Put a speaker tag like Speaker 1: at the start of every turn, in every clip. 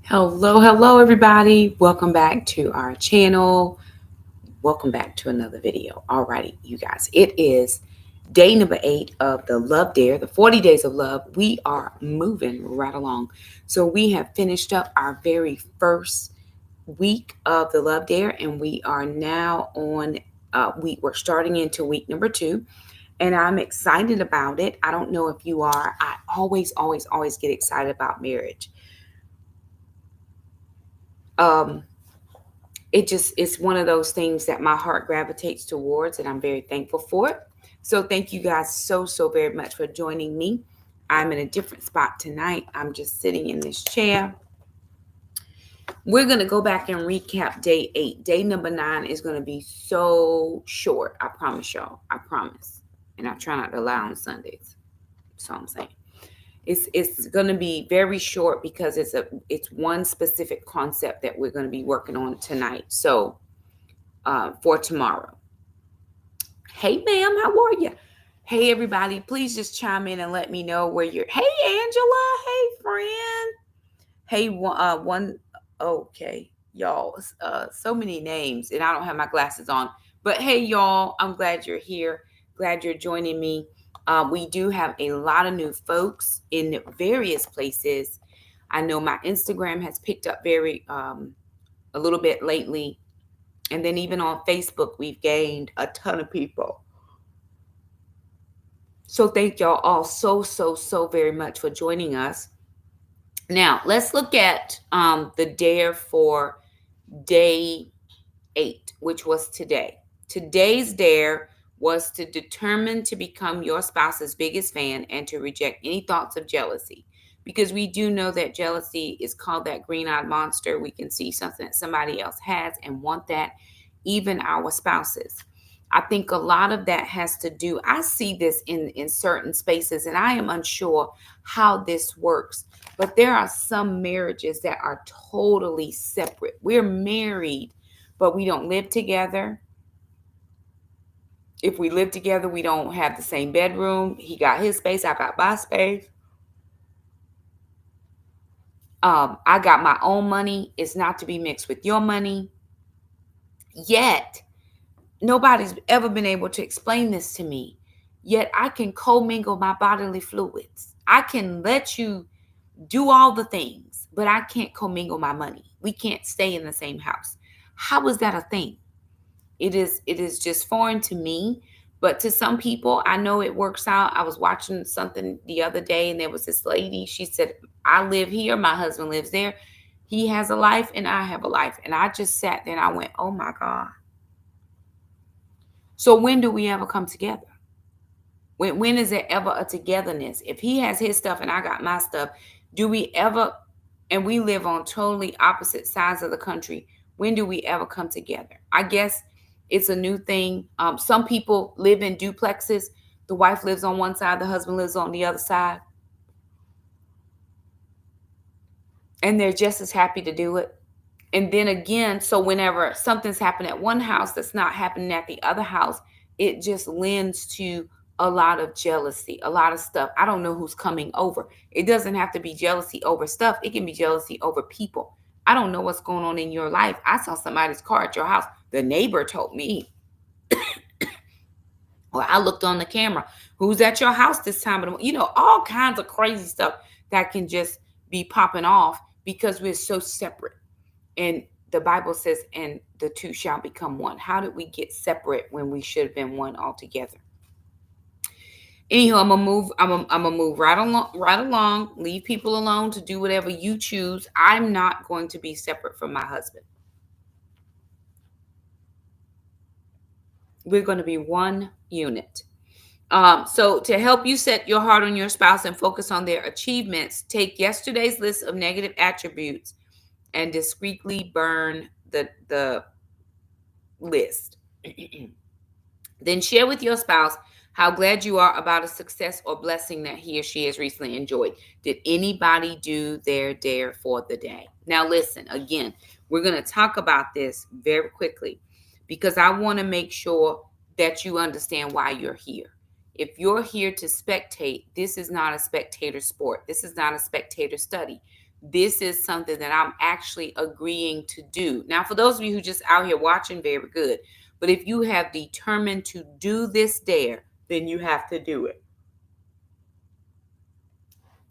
Speaker 1: Hello, everybody. Welcome back to our channel. Welcome back to another video. Alrighty, you guys. It is day number 8 of the Love Dare, the 40 Days of Love. We are moving right along. So we have finished up our very first week of the Love Dare, and we are now on. We're starting into week number 2, and I'm excited about it. I don't know if you are. I always get excited about marriage. Um, it's one of those things that my heart gravitates towards, and I'm very thankful for it. So thank you guys so very much for joining me. I'm in a different spot tonight. I'm just sitting in this chair. We're going to go back and recap day 8. Day number 9 is going to be so short. I promise y'all. I promise. And I try not to lie on Sundays. That's all I'm saying. It's going to be very short because it's one specific concept that we're going to be working on tonight. So for tomorrow. Hey, ma'am, how are you? Hey, everybody, please just chime in and let me know where you're. Hey, Angela. Hey, friend. Hey, one. Okay, y'all. So many names, and I don't have my glasses on. But hey, y'all, I'm glad you're here. Glad you're joining me. We do have a lot of new folks in various places. I know my Instagram has picked up a little bit lately. And then even on Facebook, we've gained a ton of people. So thank y'all all so very much for joining us. Now, let's look at the dare for day 8, which was today. Today's dare was to determine to become your spouse's biggest fan and to reject any thoughts of jealousy. Because we do know that jealousy is called that green-eyed monster. We can see something that somebody else has and want that, even our spouses. I think a lot of that has to do, I see this in certain spaces, and I am unsure how this works. But there are some marriages that are totally separate. We're married, but we don't live together. If we live together, we don't have the same bedroom. He got his space, I got my space. I got my own money. It's not to be mixed with your money. Yet, nobody's ever been able to explain this to me. Yet, I can commingle my bodily fluids. I can let you do all the things, but I can't commingle my money. We can't stay in the same house. How is that a thing? It is just foreign to me, but to some people I know it works out. I was watching something the other day, and there was this lady. She said, I live here, my husband lives there. He has a life and I have a life. And I just sat there and I went, oh my God. So when do we ever come together? When is there ever a togetherness? If he has his stuff and I got my stuff, do we ever, and we live on totally opposite sides of the country, when do we ever come together? I guess it's a new thing. Some people live in duplexes. The wife lives on one side, the husband lives on the other side. And they're just as happy to do it. And then again, so whenever something's happened at one house that's not happening at the other house, it just lends to a lot of jealousy, a lot of stuff. I don't know who's coming over. It doesn't have to be jealousy over stuff. It can be jealousy over people. I don't know what's going on in your life. I saw somebody's car at your house. The neighbor told me. Or I looked on the camera. Who's at your house this time of the, all kinds of crazy stuff that can just be popping off because we're so separate. And the Bible says, and the two shall become one. How did we get separate when we should have been one altogether? Anyhow, I'm gonna move right along. Leave people alone to do whatever you choose. I'm not going to be separate from my husband. We're going to be one unit. So to help you set your heart on your spouse and focus on their achievements, take yesterday's list of negative attributes and discreetly burn the list. Then share with your spouse how glad you are about a success or blessing that he or she has recently enjoyed. Did anybody do their dare for the day? Now listen, again, we're going to talk about this very quickly because I want to make sure that you understand why you're here. If you're here to spectate, this is not a spectator sport. This is not a spectator study. This is something that I'm actually agreeing to do. Now, for those of you who just out here watching, very good. But if you have determined to do this dare, then you have to do it.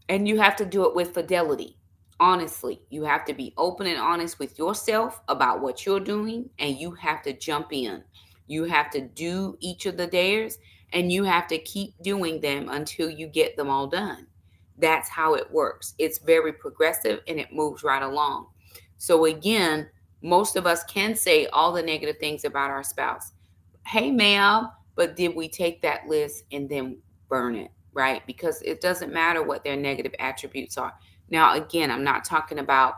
Speaker 1: And you have to do it with fidelity. Honestly, you have to be open and honest with yourself about what you're doing, and you have to jump in. You have to do each of the dares, and you have to keep doing them until you get them all done. That's how it works. It's very progressive and it moves right along. So, again, most of us can say all the negative things about our spouse. Hey, ma'am, but did we take that list and then burn it? Right? Because it doesn't matter what their negative attributes are. Now, again, I'm not talking about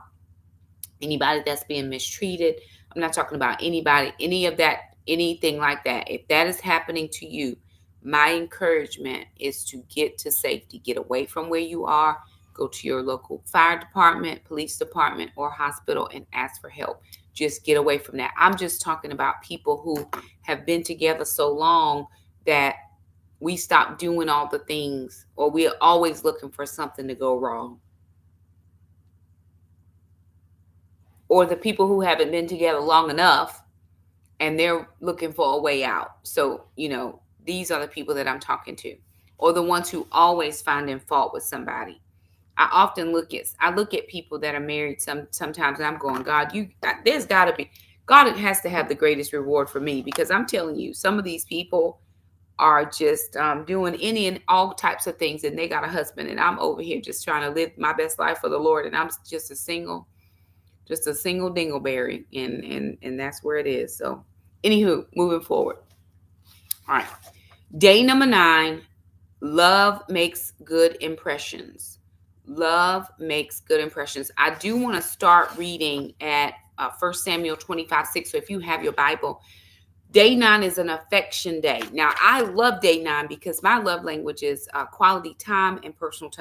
Speaker 1: anybody that's being mistreated. I'm not talking about anybody, any of that, anything like that. If that is happening to you, my encouragement is to get to safety, get away from where you are, go to your local fire department, police department, or hospital and ask for help. Just get away from that. I'm just talking about people who have been together so long that we stop doing all the things, or we're always looking for something to go wrong. Or the people who haven't been together long enough and they're looking for a way out. So, these are the people that I'm talking to. Or the ones who always find in fault with somebody. I look at people that are married sometimes, and I'm going, God, there's got to be, God has to have the greatest reward for me, because I'm telling you, some of these people are just doing any and all types of things, and they got a husband, and I'm over here just trying to live my best life for the Lord, and I'm just a single dingleberry, and that's where it is. So, anywho, moving forward. All right, day number 9. Love makes good impressions. Love makes good impressions. I do want to start reading at 1 Samuel 25:6. So if you have your Bible, day 9 is an affection day. Now, I love day 9 because my love language is quality time and personal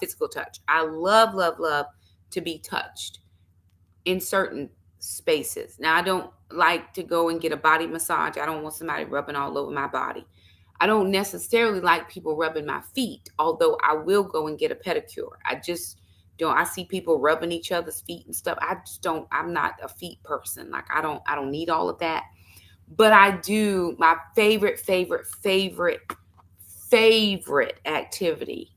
Speaker 1: physical touch. I love, love, love to be touched in certain spaces. Now, I don't like to go and get a body massage. I don't want somebody rubbing all over my body. I don't necessarily like people rubbing my feet, although I will go and get a pedicure. I just don't. I see people rubbing each other's feet and stuff. I just don't. I'm not a feet person. Like, I don't need all of that. But I do. My favorite activity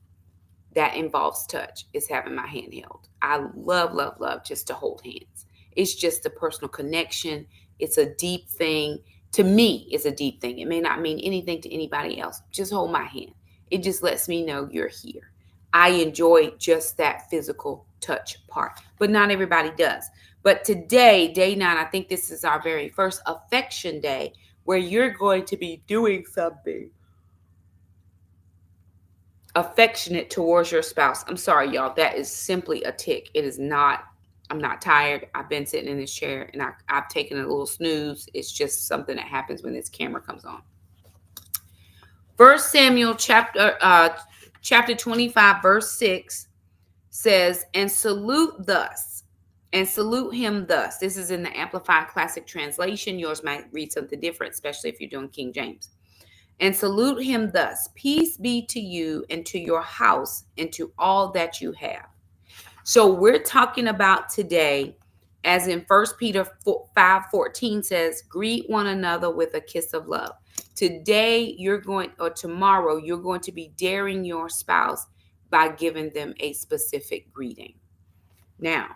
Speaker 1: that involves touch is having my hand held. I love, love, love just to hold hands. It's just a personal connection. It's a deep thing. To me, it's a deep thing. It may not mean anything to anybody else. Just hold my hand. It just lets me know you're here. I enjoy just that physical touch part, but not everybody does. But today, day 9, I think this is our very first affection day where you're going to be doing something affectionate towards your spouse. I'm sorry, y'all. That is simply a tick. It is not. I'm not tired. I've been sitting in this chair and I've taken a little snooze. It's just something that happens when this camera comes on. 1 Samuel chapter 25, verse 6 says, and salute him thus. This is in the Amplified Classic Translation. Yours might read something different, especially if you're doing King James. And salute him thus. Peace be to you and to your house and to all that you have. So we're talking about today, as in 1 Peter 5:14 says, greet one another with a kiss of love. Today tomorrow, you're going to be daring your spouse by giving them a specific greeting. Now,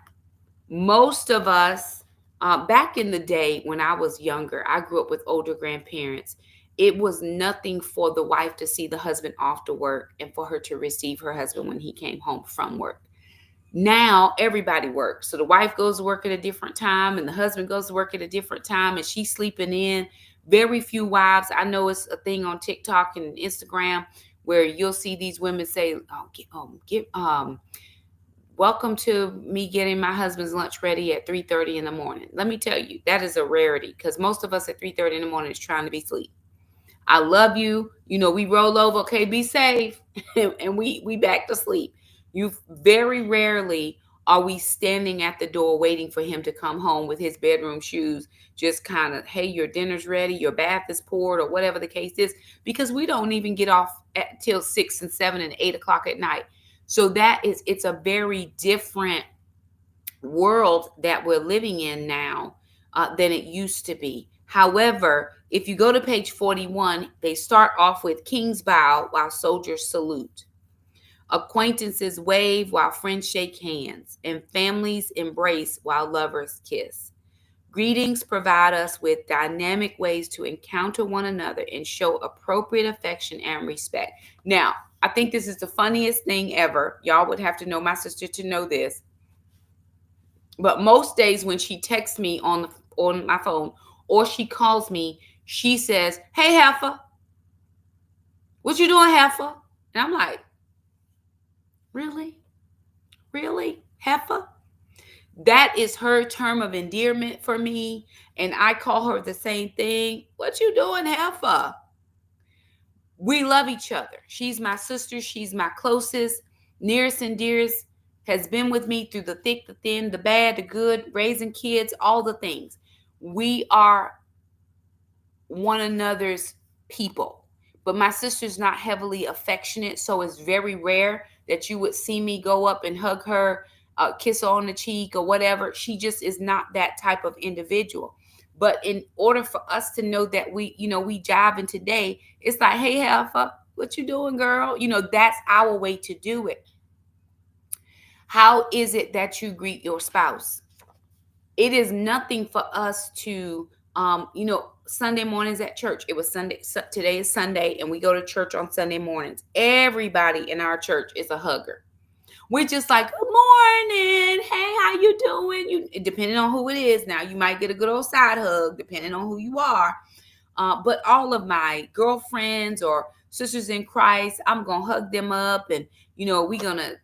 Speaker 1: most of us, back in the day when I was younger, I grew up with older grandparents. It was nothing for the wife to see the husband off to work and for her to receive her husband when he came home from work. Now everybody works. So the wife goes to work at a different time and the husband goes to work at a different time and she's sleeping in. Very few wives. I know it's a thing on TikTok and Instagram where you'll see these women say, welcome to me getting my husband's lunch ready at 3:30 in the morning. Let me tell you, that is a rarity because most of us at 3:30 in the morning is trying to be asleep. I love you. We roll over. Okay, be safe. And we back to sleep. You very rarely are we standing at the door waiting for him to come home with his bedroom shoes, just kind of, hey, your dinner's ready, your bath is poured, or whatever the case is, because we don't even get off till 6 and 7 and 8 o'clock at night. So it's a very different world that we're living in now than it used to be. However, if you go to page 41, they start off with kings bow while soldiers salute. Acquaintances wave while friends shake hands, and families embrace while lovers kiss. Greetings provide us with dynamic ways to encounter one another and show appropriate affection and respect. Now, I think this is the funniest thing ever. Y'all would have to know my sister to know this. But most days when she texts me on my phone or she calls me, she says, "Hey, Heifer, what you doing, Heifer?" And I'm like, "Really? Really, Heifer?" That is her term of endearment for me. And I call her the same thing. "What you doing, Heifer?" We love each other. She's my sister. She's my closest, nearest and dearest, has been with me through the thick, the thin, the bad, the good, raising kids, all the things. We are one another's people. But my sister's not heavily affectionate, so it's very rare that you would see me go up and hug her, kiss her on the cheek or whatever. She just is not that type of individual. But in order for us to know that we jiving today, it's like, "Hey, Heifer, what you doing, girl?" That's our way to do it. How is it that you greet your spouse? It is nothing for us to, Sunday mornings at church. It was Sunday. Today is Sunday, and we go to church on Sunday mornings. Everybody in our church is a hugger. We're just like, "Good morning. Hey, how you doing?" Depending on who it is. Now, you might get a good old side hug, depending on who you are. But all of my girlfriends or sisters in Christ, I'm going to hug them up, and, we're going to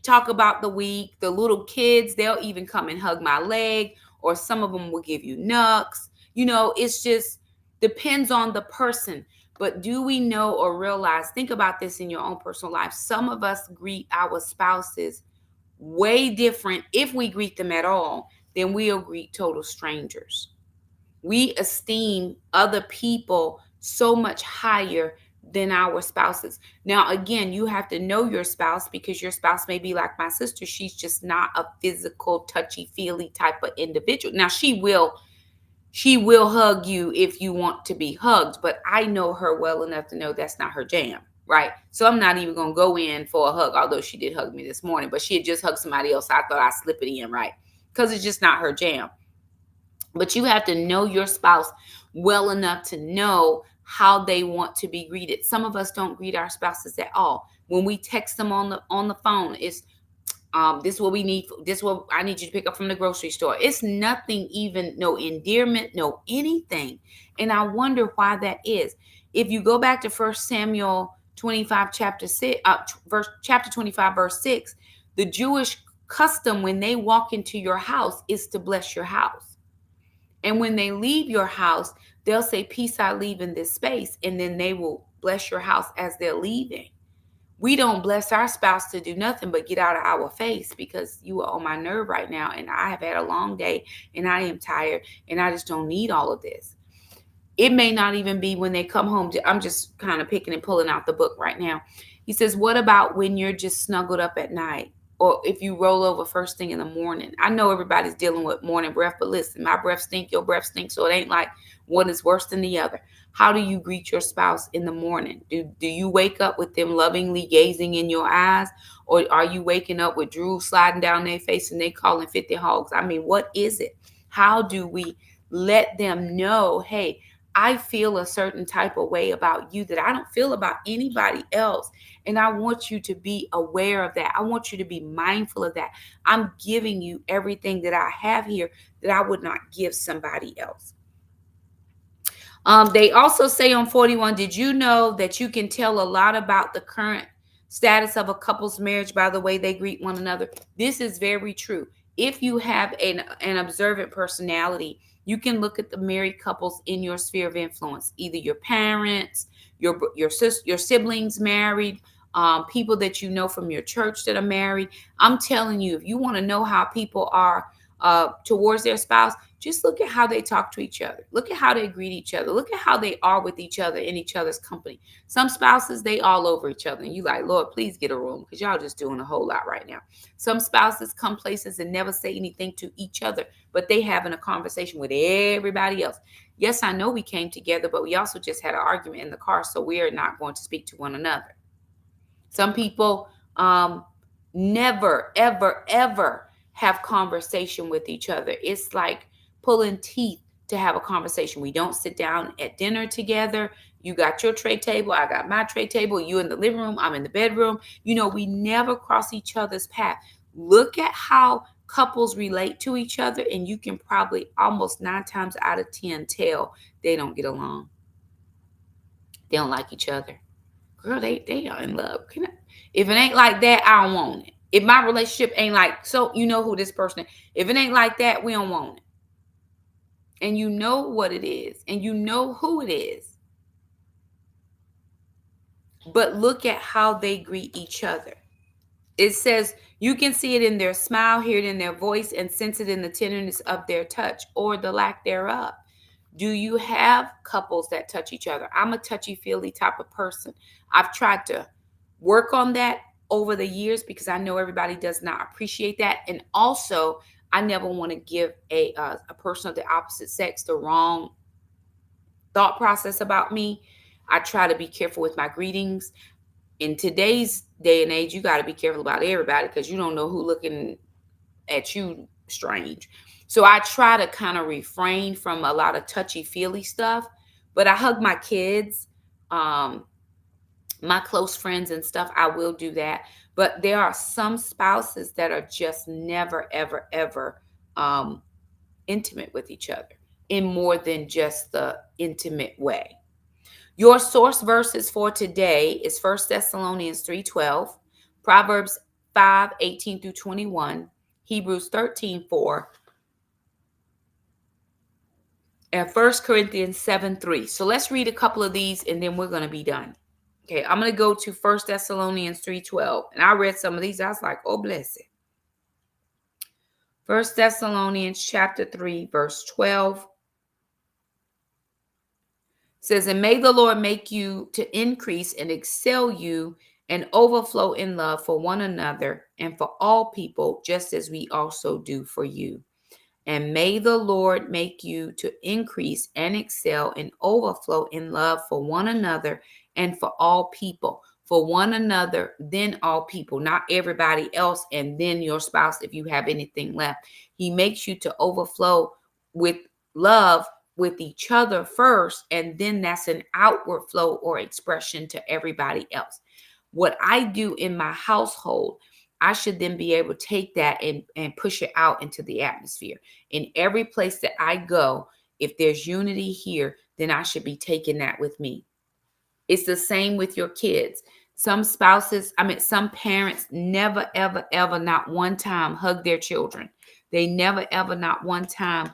Speaker 1: talk about the week. The little kids, they'll even come and hug my leg, or some of them will give you nucks. It's just depends on the person. But do we know or realize, think about this in your own personal life. Some of us greet our spouses way different, if we greet them at all, than we'll greet total strangers. We esteem other people so much higher than our spouses. Now, again, you have to know your spouse, because your spouse may be like my sister. She's just not a physical, touchy-feely type of individual. Now, she will hug you if you want to be hugged, but I know her well enough to know that's not her jam, right? So I'm not even going to go in for a hug, although she did hug me this morning, but she had just hugged somebody else. So I thought I'd slip it in, right? Because it's just not her jam. But you have to know your spouse well enough to know how they want to be greeted. Some of us don't greet our spouses at all. When we text them on the phone, it's this is what we need. This is what I need you to pick up from the grocery store. It's nothing, even no endearment, no anything. And I wonder why that is. If you go back to 1 Samuel 25, chapter 25, verse 6, the Jewish custom when they walk into your house is to bless your house. And when they leave your house, they'll say, "Peace I leave in this space." And then they will bless your house as they're leaving. We don't bless our spouse to do nothing but get out of our face, because you are on my nerve right now, and I have had a long day, and I am tired, and I just don't need all of this. It may not even be when they come home. I'm just kind of picking and pulling out the book right now. He says, what about when you're just snuggled up at night? Or if you roll over first thing in the morning? I know everybody's dealing with morning breath, but listen, my breath stinks, your breath stinks, so it ain't like one is worse than the other. How do you greet your spouse in the morning? Do you wake up with them lovingly gazing in your eyes? Or are you waking up with drool sliding down their face and they calling 50 hogs? I mean, what is it? How do we let them know, hey, I feel a certain type of way about you that I don't feel about anybody else. And I want you to be aware of that. I want you to be mindful of that. I'm giving you everything that I have here that I would not give somebody else. They also say on 41, did you know that you can tell a lot about the current status of a couple's marriage by the way they greet one another? This is very true. If you have an observant personality, you can look at the married couples in your sphere of influence, either your parents, your siblings married, people that you know from your church that are married. I'm telling you, if you want to know how people are towards their spouse, just look at how they talk to each other. Look at how they greet each other. Look at how they are with each other in each other's company. Some spouses, they all over each other. And you like, Lord, please get a room because y'all just doing a whole lot right now. Some spouses come places and never say anything to each other, but they having a conversation with everybody else. Yes, I know we came together, but we also just had an argument in the car, so we are not going to speak to one another. Some people never, ever, ever have conversation with each other. It's like pulling teeth to have a conversation. We don't sit down at dinner together. You got your tray table, I got my tray table. You in the living room, I'm in the bedroom. We never cross each other's path. Look at how couples relate to each other, and you can probably almost 9 times out of 10 tell they don't get along. They don't like each other. Girl, they are in love. If it ain't like that, I don't want it. If my relationship ain't like, so you know who this person is. If it ain't like that, we don't want it. And you know what it is, and you know who it is. But look at how they greet each other. It says you can see it in their smile, hear it in their voice, and sense it in the tenderness of their touch or the lack thereof. Do you have couples that touch each other? I'm a touchy-feely type of person. I've tried to work on that over the years because I know everybody does not appreciate that. And also, I never want to give a person of the opposite sex the wrong thought process about me. I try to be careful with my greetings. In today's day and age, you got to be careful about everybody because you don't know who looking at you strange. So I try to kind of refrain from a lot of touchy-feely stuff, but I hug my kids, my close friends and stuff. I will do that. But there are some spouses that are just never, ever, ever intimate with each other in more than just the intimate way. Your source verses for today is 1 Thessalonians 3:12, Proverbs 5:18 through 21, Hebrews 13:4, and 1 Corinthians 7:3. So let's read a couple of these and then we're going to be done. Okay, I'm going to go to 1 Thessalonians 3:12. And I read some of these. I was like, oh, bless it. 1 Thessalonians chapter 3, verse 12 says, and may the Lord make you to increase and excel you and overflow in love for one another and for all people, just as we also do for you. And may the Lord make you to increase and excel and overflow in love for one another and for all people. For one another, then all people, not everybody else, and then your spouse if you have anything left. He makes you to overflow with love with each other first, and then that's an outward flow or expression to everybody else. What I do in my household, I should then be able to take that and push it out into the atmosphere. In every place that I go, if there's unity here, then I should be taking that with me. It's the same with your kids. Some parents never, ever, ever, not one time hug their children. They never, ever, not one time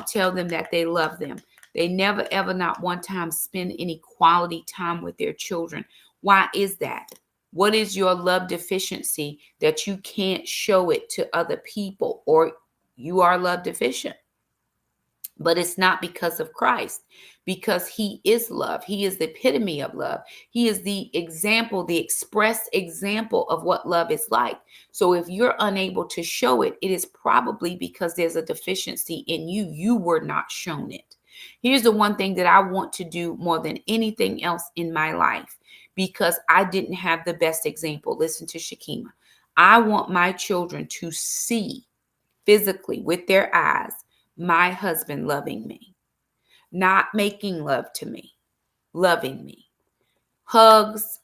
Speaker 1: tell them that they love them. They never, ever, not one time spend any quality time with their children. Why is that? What is your love deficiency that you can't show it to other people, or you are love deficient? But it's not because of Christ, because he is love. He is the epitome of love. He is the example, the express example of what love is like. So if you're unable to show it, it is probably because there's a deficiency in you. You were not shown it. Here's the one thing that I want to do more than anything else in my life, because I didn't have the best example. Listen to Shakema. I want my children to see physically with their eyes my husband loving me, not making love to me, loving me. Hugs,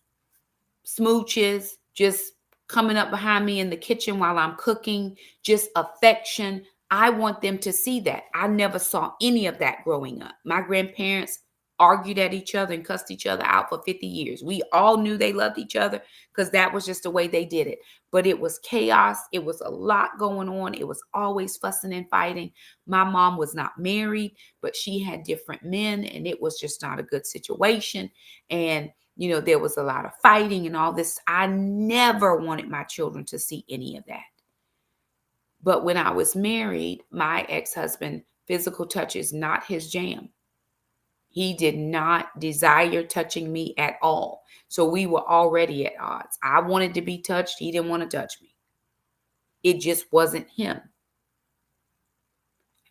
Speaker 1: smooches, just coming up behind me in the kitchen while I'm cooking, just affection. I want them to see that. I never saw any of that growing up. My grandparents argued at each other and cussed each other out for 50 years. We all knew they loved each other because that was just the way they did it. But it was chaos. It was a lot going on. It was always fussing and fighting. My mom was not married, but she had different men, and it was just not a good situation. And there was a lot of fighting and all this. I never wanted my children to see any of that. But when I was married, my ex-husband, physical touch is not his jam. He did not desire touching me at all. So we were already at odds. I wanted to be touched. He didn't want to touch me. It just wasn't him.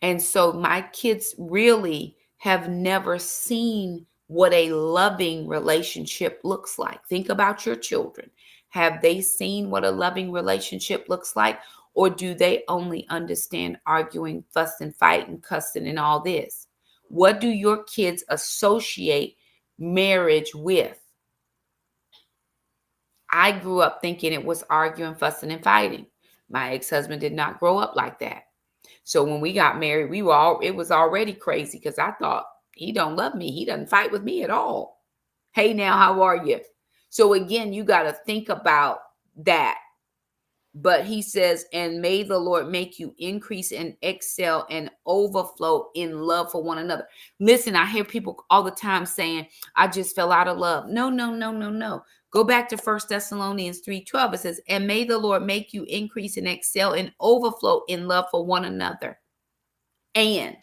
Speaker 1: And so my kids really have never seen what a loving relationship looks like. Think about your children. Have they seen what a loving relationship looks like? Or do they only understand arguing, fussing, fighting, cussing, and all this? What do your kids associate marriage with? I grew up thinking it was arguing, fussing, and fighting. My ex-husband did not grow up like that. So when we got married, it was already crazy because I thought he don't love me. He doesn't fight with me at all. Hey, now, how are you? So again, you got to think about that. But he says, and may the Lord make you increase and excel and overflow in love for one another. Listen, I hear people all the time saying, I just fell out of love. No, no, no, no, no. Go back to 1 Thessalonians 3:12. It says, and may the Lord make you increase and excel and overflow in love for one another. And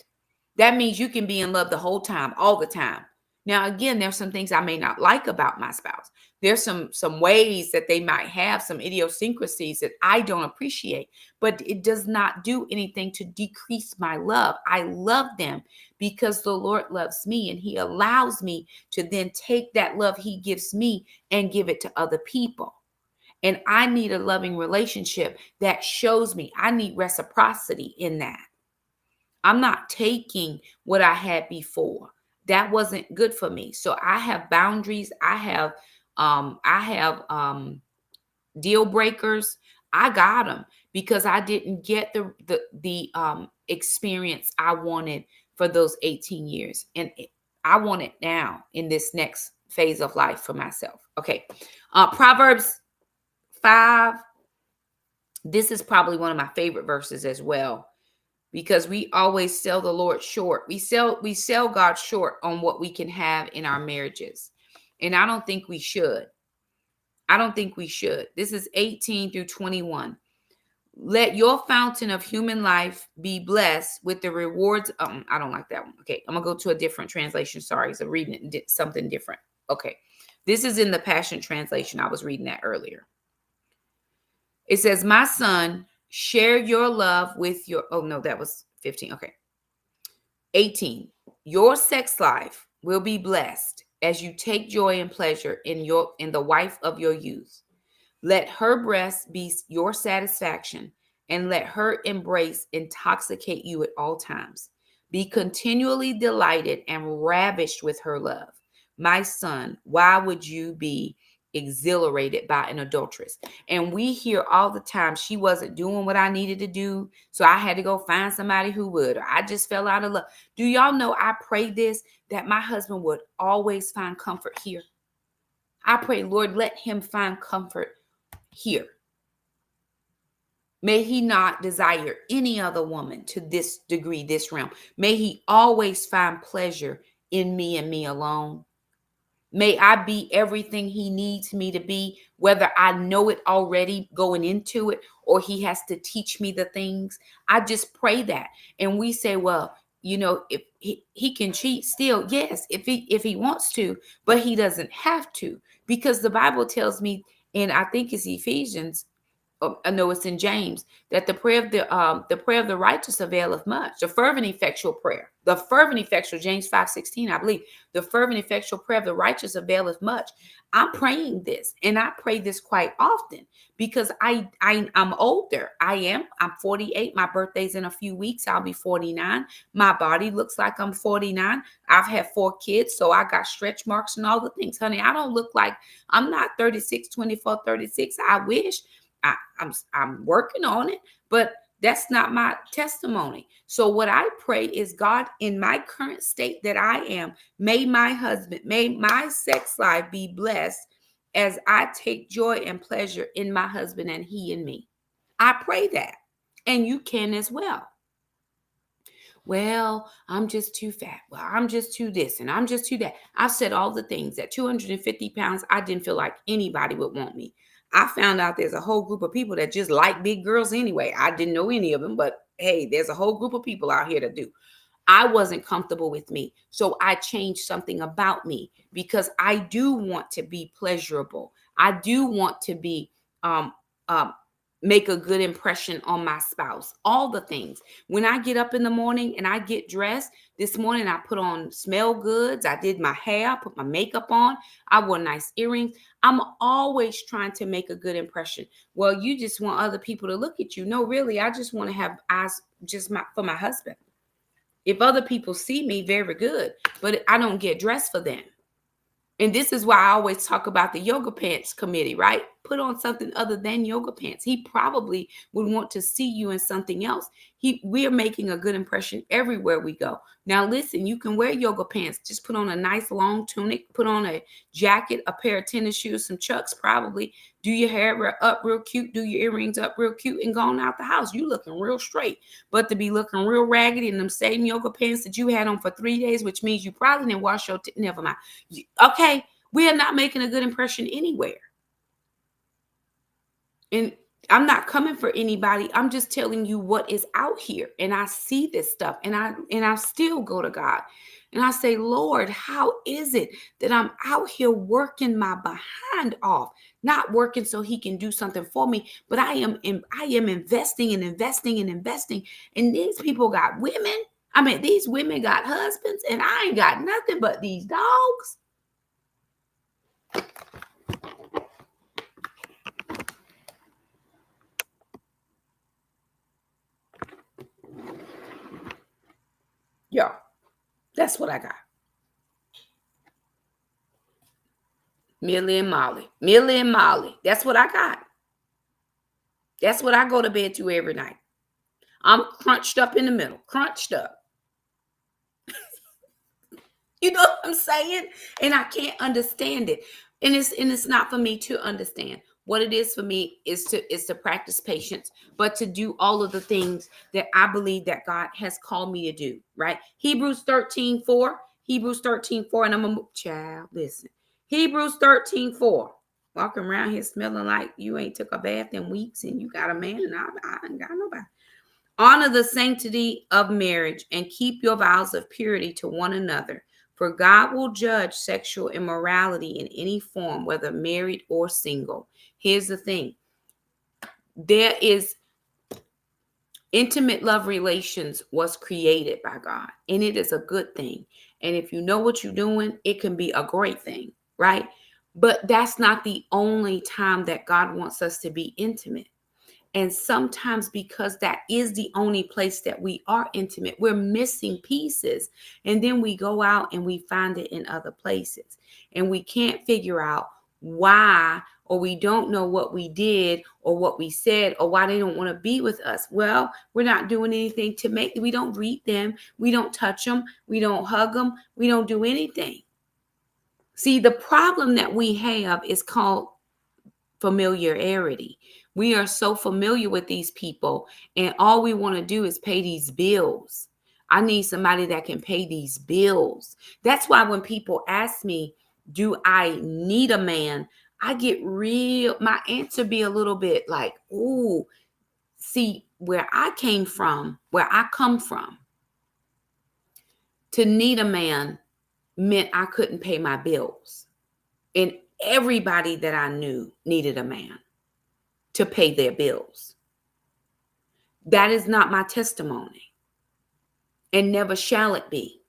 Speaker 1: that means you can be in love the whole time, all the time. Now, again, there's some things I may not like about my spouse. There's some ways that they might have, some idiosyncrasies that I don't appreciate, but it does not do anything to decrease my love. I love them because the Lord loves me, and he allows me to then take that love he gives me and give it to other people. And I need a loving relationship that shows me. I need reciprocity in that. I'm not taking what I had before. That wasn't good for me. So I have boundaries. I have deal breakers. I got them because I didn't get the experience I wanted for those 18 years. And I want it now in this next phase of life for myself. Okay. Proverbs 5. This is probably one of my favorite verses as well, because we always sell the Lord short. We sell God short on what we can have in our marriages. And I don't think we should. This is 18 through 21. Let your fountain of human life be blessed with the rewards. I don't like that one. Okay, I'm going to go to a different translation. Sorry, so reading it, something different. Okay, this is in the Passion Translation. I was reading that earlier. It says, my son, share your love with your, oh no, that was 15. Okay. 18. Your sex life will be blessed as you take joy and pleasure in the wife of your youth. Let her breast be your satisfaction, and let her embrace intoxicate you at all times. Be continually delighted and ravished with her love. My son, why would you be exhilarated by an adulteress? And we hear all the time, she wasn't doing what I needed to do, so I had to go find somebody who would, or I just fell out of love. Do y'all know I pray this, that my husband would always find comfort here? I pray, Lord, let him find comfort here. May he not desire any other woman to this degree, this realm. May he always find pleasure in me and me alone. May I be everything he needs me to be, whether I know it already going into it or he has to teach me the things. I just pray that. And we say, well, if he can cheat still, yes, if he wants to, but he doesn't have to, because the Bible tells me, and I think it's Ephesians, I know it's in James, that the prayer of the righteous availeth much. The fervent effectual prayer, James 5:16, I believe, the fervent effectual prayer of the righteous availeth much. I'm praying this, and I pray this quite often because I'm older. I'm 48. My birthday's in a few weeks. I'll be 49. My body looks like I'm 49. I've had 4 kids, so I got stretch marks and all the things. Honey, I don't look like, I'm not 36, 24, 36. I wish. I'm working on it, but that's not my testimony. So what I pray is, God, in my current state that I am, may my sex life be blessed as I take joy and pleasure in my husband and he in me. I pray that. And you can as well. Well, I'm just too fat. Well, I'm just too this and I'm just too that. I've said all the things. At 250 pounds, I didn't feel like anybody would want me. I found out there's a whole group of people that just like big girls anyway. I didn't know any of them, but hey, there's a whole group of people out here that do. I wasn't comfortable with me. So I changed something about me because I do want to be pleasurable. I do want to be um um make a good impression on my spouse. All the things. When I get up in the morning and I get dressed, this morning I put on smell goods. I did my hair, put my makeup on. I wore nice earrings. I'm always trying to make a good impression. Well, you just want other people to look at you. No, really, I just want to have eyes for my husband. If other people see me, very good, but I don't get dressed for them. And this is why I always talk about the yoga pants committee, right? Put on something other than yoga pants. He probably would want to see you in something else. We are making a good impression everywhere we go. Now, listen, you can wear yoga pants. Just put on a nice long tunic, put on a jacket, a pair of tennis shoes, some Chucks, probably. Do your hair up real cute, do your earrings up real cute, and go on out the house. You looking real straight. But to be looking real raggedy in them same yoga pants that you had on for 3 days, which means you probably didn't wash your never mind. Okay, we are not making a good impression anywhere. And I'm not coming for anybody. I'm just telling you what is out here. And I see this stuff, and I still go to God. And I say, Lord, how is it that I'm out here working my behind off, not working so he can do something for me, but I am investing and investing and investing. And these people got women. I mean, these women got husbands, and I ain't got nothing but these dogs. Yeah, that's what I got. Millie and Molly. Millie and Molly. That's what I got. That's what I go to bed to every night. I'm crunched up in the middle. Crunched up. You know what I'm saying? And I can't understand it. And it's not for me to understand. What it is for me is to practice patience, but to do all of the things that I believe that God has called me to do, right? Hebrews 13:4. Hebrews 13:4. And I'm a child. Listen. Hebrews 13:4. Walking around here smelling like you ain't took a bath in weeks and you got a man and I ain't got nobody. Honor the sanctity of marriage and keep your vows of purity to one another. For God will judge sexual immorality in any form, whether married or single. Here's the thing. There is intimate love relations was created by God, and it is a good thing. And if you know what you're doing, it can be a great thing, right? But that's not the only time that God wants us to be intimate. And sometimes because that is the only place that we are intimate, we're missing pieces. And then we go out and we find it in other places. And we can't figure out why, or we don't know what we did or what we said or why they don't want to be with us. Well, we're not doing anything we don't greet them. We don't touch them. We don't hug them. We don't do anything. See, the problem that we have is called familiarity. We are so familiar with these people, and all we want to do is pay these bills. I need somebody that can pay these bills. That's why when people ask me, do I need a man? I get my answer be a little bit like, ooh, see, where I come from, to need a man meant I couldn't pay my bills. And everybody that I knew needed a man to pay their bills. That is not my testimony, and never shall it be,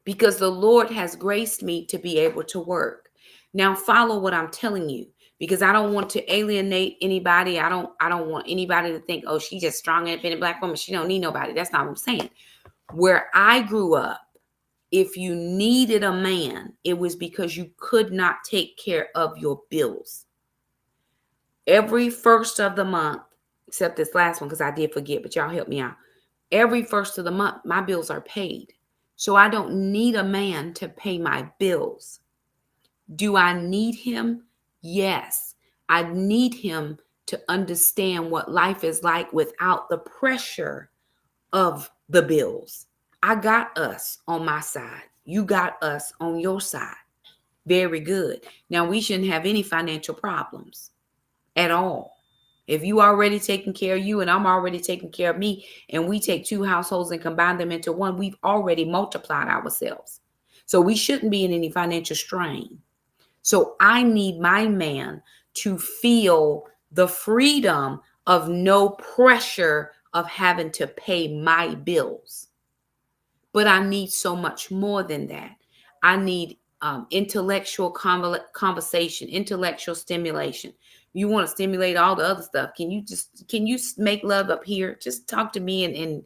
Speaker 1: because the Lord has graced me to be able to work. Now follow what I'm telling you, because I don't want to alienate anybody. I don't want anybody to think, oh, she's just strong, independent Black woman. She don't need nobody. That's not what I'm saying. Where I grew up, if you needed a man, it was because you could not take care of your bills. Every first of the month, except this last one because I did forget, but y'all help me out. Every first of the month, my bills are paid. So I don't need a man to pay my bills. Do I need him? Yes. I need him to understand what life is like without the pressure of the bills. I got us on my side. You got us on your side. Very good. Now we shouldn't have any financial problems. at all. If you already taking care of you and I'm already taking care of me, and we take two households and combine them into one, we've already multiplied ourselves. So we shouldn't be in any financial strain. So I need my man to feel the freedom of no pressure of having to pay my bills. But I need so much more than that. I need intellectual conversation, intellectual stimulation. You want to stimulate all the other stuff. Can you make love up here? Just talk to me in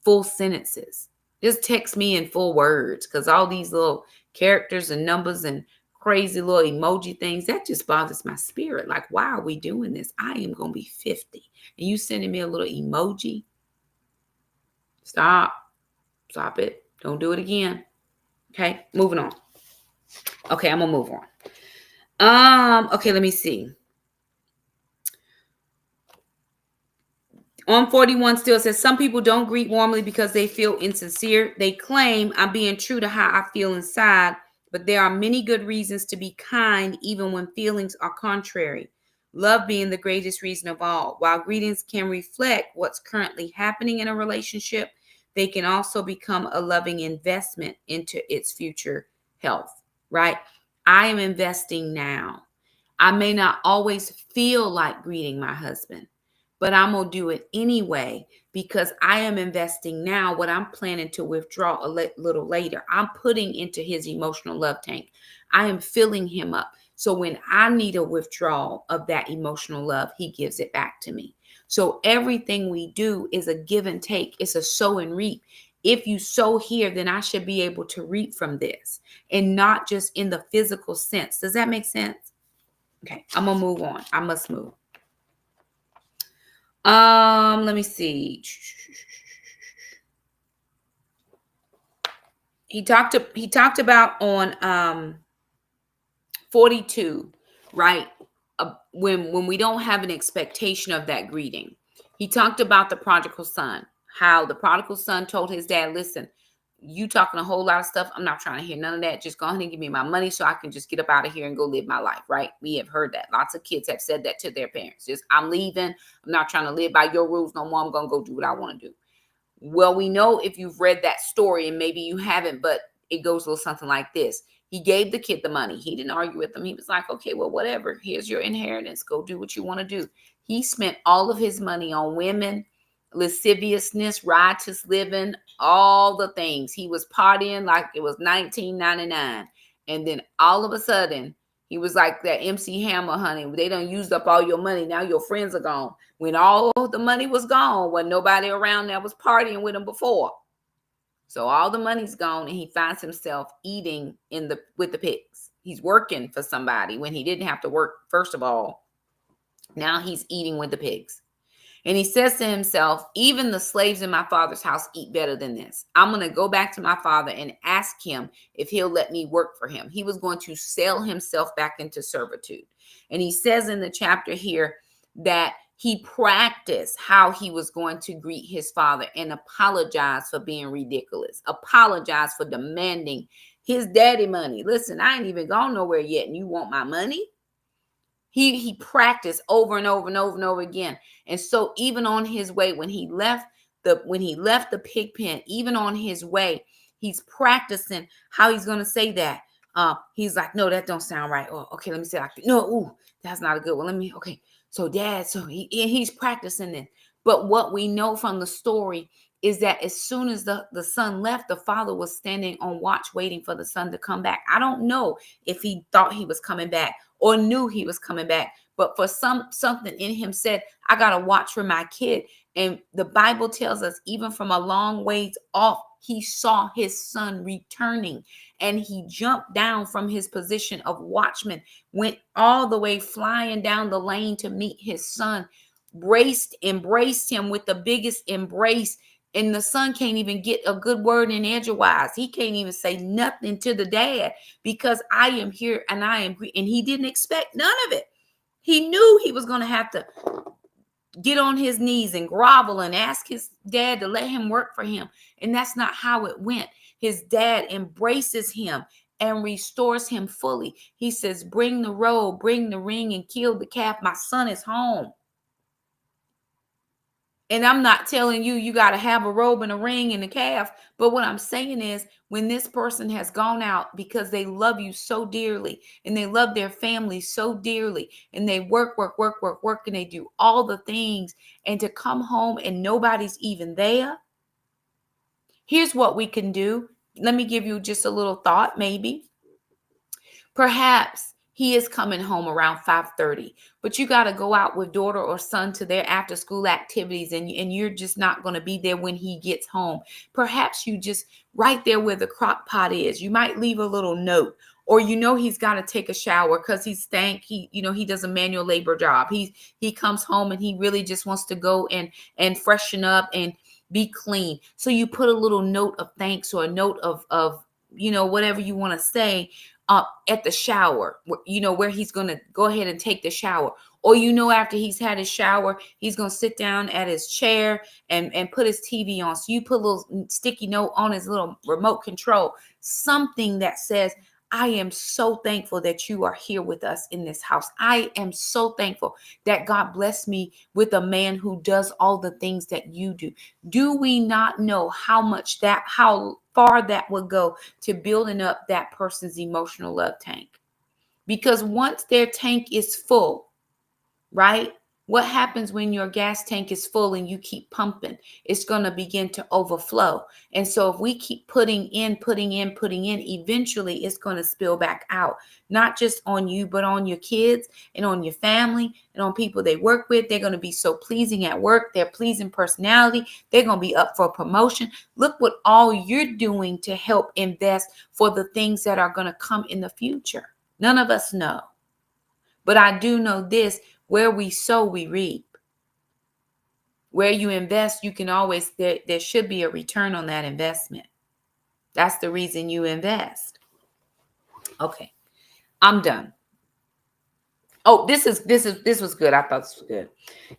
Speaker 1: full sentences. Just text me in full words, because all these little characters and numbers and crazy little emoji things, that just bothers my spirit. Like, why are we doing this? I am going to be 50 and you sending me a little emoji? Stop it. Don't do it again. Okay, moving on. Okay, I'm gonna move on. Okay, let me see. On 41 still says, some people don't greet warmly because they feel insincere. They claim, I'm being true to how I feel inside, but there are many good reasons to be kind even when feelings are contrary. Love being the greatest reason of all. While greetings can reflect what's currently happening in a relationship, they can also become a loving investment into its future health, right? I am investing now. I may not always feel like greeting my husband, but I'm going to do it anyway because I am investing now what I'm planning to withdraw a little later. I'm putting into his emotional love tank. I am filling him up. So when I need a withdrawal of that emotional love, he gives it back to me. So everything we do is a give and take. It's a sow and reap. If you sow here, then I should be able to reap from this, and not just in the physical sense. Does that make sense? Okay, I'm going to move on. I must move. Let me see. He talked about on 42, right? When we don't have an expectation of that greeting. He talked about the prodigal son, how the prodigal son told his dad, listen, you talking a whole lot of stuff. I'm not trying to hear none of that. Just go ahead and give me my money so I can just get up out of here and go live my life, right? We have heard that. Lots of kids have said that to their parents. Just, I'm leaving. I'm not trying to live by your rules no more. I'm going to go do what I want to do. Well, we know if you've read that story, and maybe you haven't, but it goes a little something like this. He gave the kid the money. He didn't argue with him. He was like, okay, well, whatever. Here's your inheritance. Go do what you want to do. He spent all of his money on women, lasciviousness, riotous living, all the things. He was partying like it was 1999. And then all of a sudden, he was like that MC Hammer, honey. They done used up all your money. Now your friends are gone. When all the money was gone, when nobody around that was partying with him before. So all the money's gone, and he finds himself eating with the pigs. He's working for somebody when he didn't have to work, first of all. Now he's eating with the pigs. And he says to himself, even the slaves in my father's house eat better than this. I'm going to go back to my father and ask him if he'll let me work for him. He was going to sell himself back into servitude. And he says in the chapter here that he practiced how he was going to greet his father and apologize for being ridiculous, apologize for demanding his daddy money. Listen, I ain't even gone nowhere yet, and you want my money? He practiced over and over and over and over again. And so even on his way, when he left the pig pen, even on his way, he's practicing how he's going to say that. He's like, no, that don't sound right. Oh, okay, let me say it like, no, ooh, that's not a good one. Okay. So dad, he's practicing it. But what we know from the story is that as soon as the son left, the father was standing on watch waiting for the son to come back. I don't know if he thought he was coming back or knew he was coming back, but for something in him said, I got to watch for my kid. And the Bible tells us, even from a long ways off, he saw his son returning, and he jumped down from his position of watchman, went all the way flying down the lane to meet his son, embraced him with the biggest embrace. And the son can't even get a good word in edgewise. He can't even say nothing to the dad because I am here and I am. And he didn't expect none of it. He knew he was going to have to get on his knees and grovel and ask his dad to let him work for him. And that's not how it went. His dad embraces him and restores him fully. He says, bring the robe, bring the ring, and kill the calf. My son is home. And I'm not telling you, you got to have a robe and a ring and a calf. But what I'm saying is, when this person has gone out because they love you so dearly and they love their family so dearly and they work, and they do all the things, and to come home and nobody's even there. Here's what we can do. Let me give you just a little thought, maybe. Perhaps he is coming home around 5:30, but you got to go out with daughter or son to their after school activities, and you're just not going to be there when he gets home. Perhaps you just right there where the crock pot is, you might leave a little note, or he's got to take a shower because he stank. He does a manual labor job. He comes home and he really just wants to go and freshen up and be clean. So you put a little note of thanks or a note of whatever you want to say at the shower, where he's going to go ahead and take the shower. Or, after he's had his shower, he's going to sit down at his chair and put his TV on. So you put a little sticky note on his little remote control, something that says, I am so thankful that you are here with us in this house. I am so thankful that God blessed me with a man who does all the things that you do. Do we not know how far that would go to building up that person's emotional love tank? Because once their tank is full, right? What happens when your gas tank is full and you keep pumping? It's going to begin to overflow. And so if we keep putting in, eventually it's going to spill back out, not just on you, but on your kids and on your family and on people they work with. They're going to be so pleasing at work. They're pleasing personality. They're going to be up for promotion. Look what all you're doing to help invest for the things that are going to come in the future. None of us know. But I do know this: where we sow, we reap. Where you invest, you can always, there should be a return on that investment. That's the reason you invest. Okay, I'm done. Oh, this was good. I thought this was good.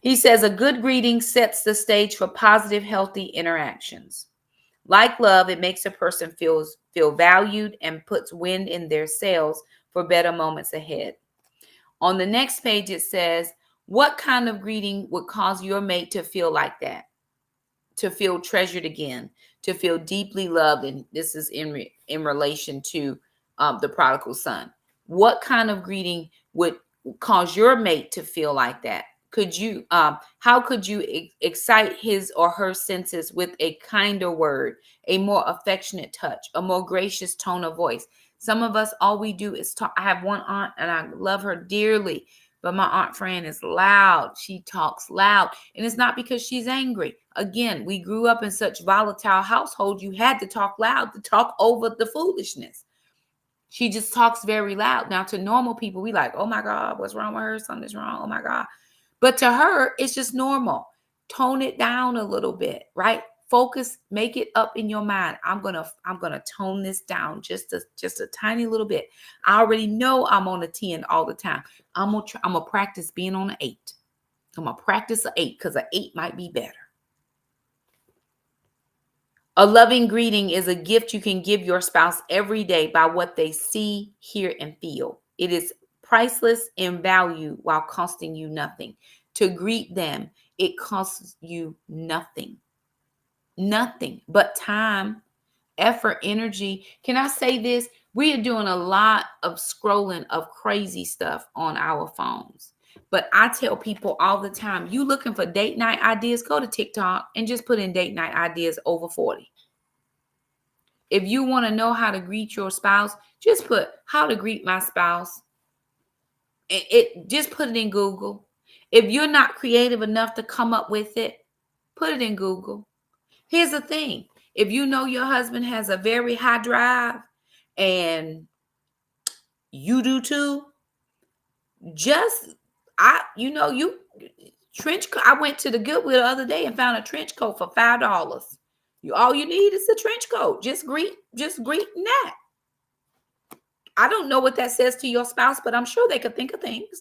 Speaker 1: He says a good greeting sets the stage for positive, healthy interactions. Like love, it makes a person feel valued and puts wind in their sails for better moments ahead. On the next page, it says, what kind of greeting would cause your mate to feel like that? To feel treasured again, to feel deeply loved. And this is in relation to the prodigal son. What kind of greeting would cause your mate to feel like that? How could you excite his or her senses with a kinder word, a more affectionate touch, a more gracious tone of voice? Some of us, all we do is talk. I have one aunt and I love her dearly, but my Aunt Fran is loud. She talks loud, and it's not because she's angry. Again, we grew up in such volatile households. You had to talk loud to talk over the foolishness. She just talks very loud. Now, to normal people, we like, oh my God, what's wrong with her? Something's wrong. Oh my God. But to her, it's just normal. Tone it down a little bit, right? Focus, make it up in your mind. I'm gonna tone this down just a tiny little bit. I already know I'm on a 10 all the time. I'm gonna practice being on an 8. I'm gonna practice an 8 because an 8 might be better. A loving greeting is a gift you can give your spouse every day by what they see, hear, and feel. It is priceless in value while costing you nothing. To greet them, it costs you nothing. Nothing but time, effort, energy. Can I say this? We are doing a lot of scrolling of crazy stuff on our phones. But I tell people all the time, you looking for date night ideas, go to TikTok and just put in date night ideas over 40. If you want to know how to greet your spouse, just put how to greet my spouse. It just put it in Google. If you're not creative enough to come up with it, put it in Google. Here's the thing. If you know your husband has a very high drive and you do too, trench coat. I went to the Goodwill the other day and found a trench coat for $5. All you need is a trench coat. Just greet that. I don't know what that says to your spouse, but I'm sure they could think of things.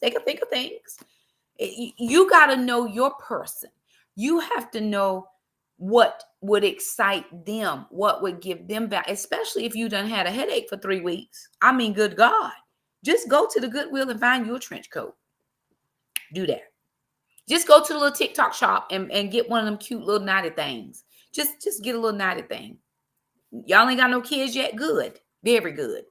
Speaker 1: You got to know your person. You have to know what would excite them, what would give them back, especially if you done had a headache for 3 weeks. I mean, good God, just go to the Goodwill and find you a trench coat. Do that. Just go to the little TikTok shop and get one of them cute little knotted things. Just get a little knotted thing. Y'all ain't got no kids yet? Good. Very good.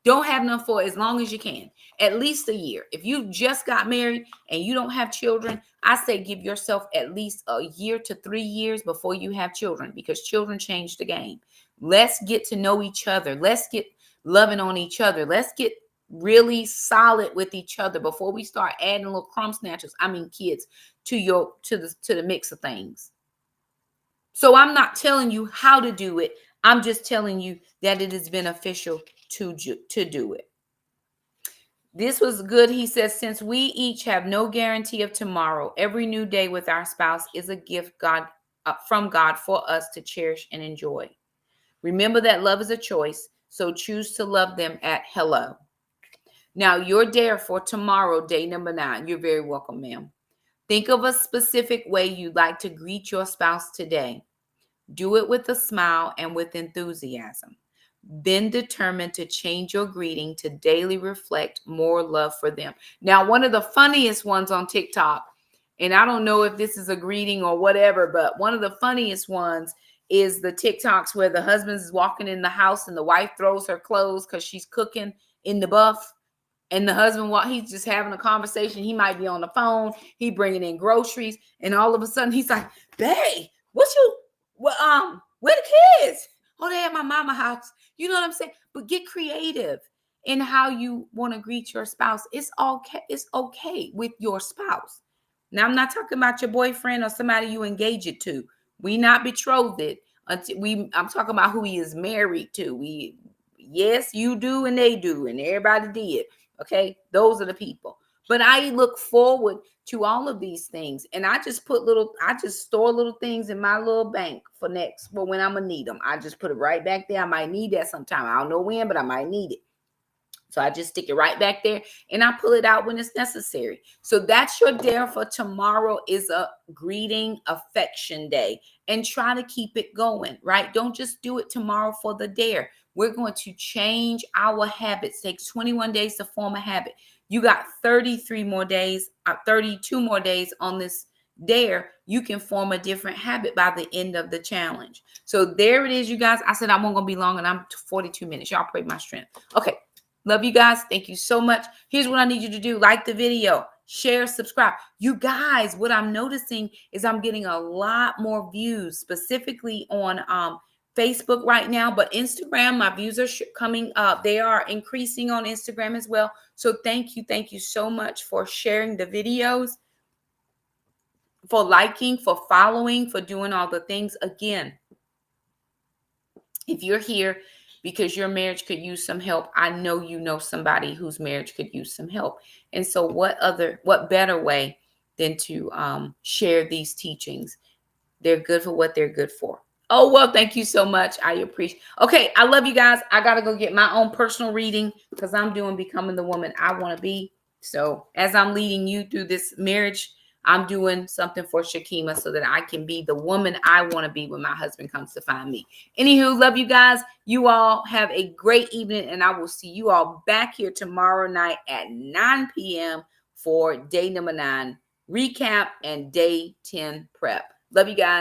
Speaker 1: Don't have none for as long as you can. At least a year. If you just got married and you don't have children, I say give yourself at least a year to 3 years before you have children, because children change the game. Let's get to know each other. Let's get loving on each other. Let's get really solid with each other before we start adding little crumb snatchers. I mean, kids to the mix of things. So I'm not telling you how to do it. I'm just telling you that it is beneficial to do it. This was good. He says, since we each have no guarantee of tomorrow, every new day with our spouse is a gift from God for us to cherish and enjoy. Remember that love is a choice, so choose to love them at hello. Now, your dare for tomorrow, day number 9. You're very welcome, ma'am. Think of a specific way you'd like to greet your spouse today. Do it with a smile and with enthusiasm. Then determine to change your greeting to daily reflect more love for them. Now, one of the funniest ones on TikTok, and I don't know if this is a greeting or whatever, but one of the funniest ones is the TikToks where the husband is walking in the house and the wife throws her clothes because she's cooking in the buff. And the husband, while he's just having a conversation, he might be on the phone, he bringing in groceries, and all of a sudden he's like, babe, where the kids? Oh, they at my mama house. You know what I'm saying? But get creative in how you want to greet your spouse. It's okay. It's okay with your spouse. Now, I'm not talking about your boyfriend or somebody you engage it to. We not betrothed until I'm talking about who he is married to. Yes, you do and they do and everybody did. Okay, those are the people. But I look forward to all of these things, and I just store little things in my little bank for when I'm gonna need them. I just put it right back there. I might need that sometime. I don't know when, but I might need it. So I just stick it right back there and I pull it out when it's necessary. So that's your dare for tomorrow, is a greeting affection day, and try to keep it going, right? Don't just do it tomorrow for the dare. We're going to change our habits. It takes 21 days to form a habit. You got 32 more days on this dare. You can form a different habit by the end of the challenge. So there it is, you guys. I said I won't gonna be long, and I'm 42 minutes. Y'all pray my strength. Okay. Love you guys. Thank you so much. Here's what I need you to do. Like the video, share, subscribe. You guys, what I'm noticing is I'm getting a lot more views, specifically on Facebook right now, but Instagram, my views are coming up. They are increasing on Instagram as well. So thank you. Thank you so much for sharing the videos, for liking, for following, for doing all the things. Again, if you're here because your marriage could use some help, I know you know somebody whose marriage could use some help. And so what better way than to share these teachings? They're good for what they're good for. Oh, well, thank you so much. I appreciate. Okay, I love you guys. I got to go get my own personal reading because I'm doing Becoming the Woman I Want to Be. So as I'm leading you through this marriage, I'm doing something for Shakema so that I can be the woman I want to be when my husband comes to find me. Anywho, love you guys. You all have a great evening, and I will see you all back here tomorrow night at 9 p.m. for day number 9 recap and day 10 prep. Love you guys.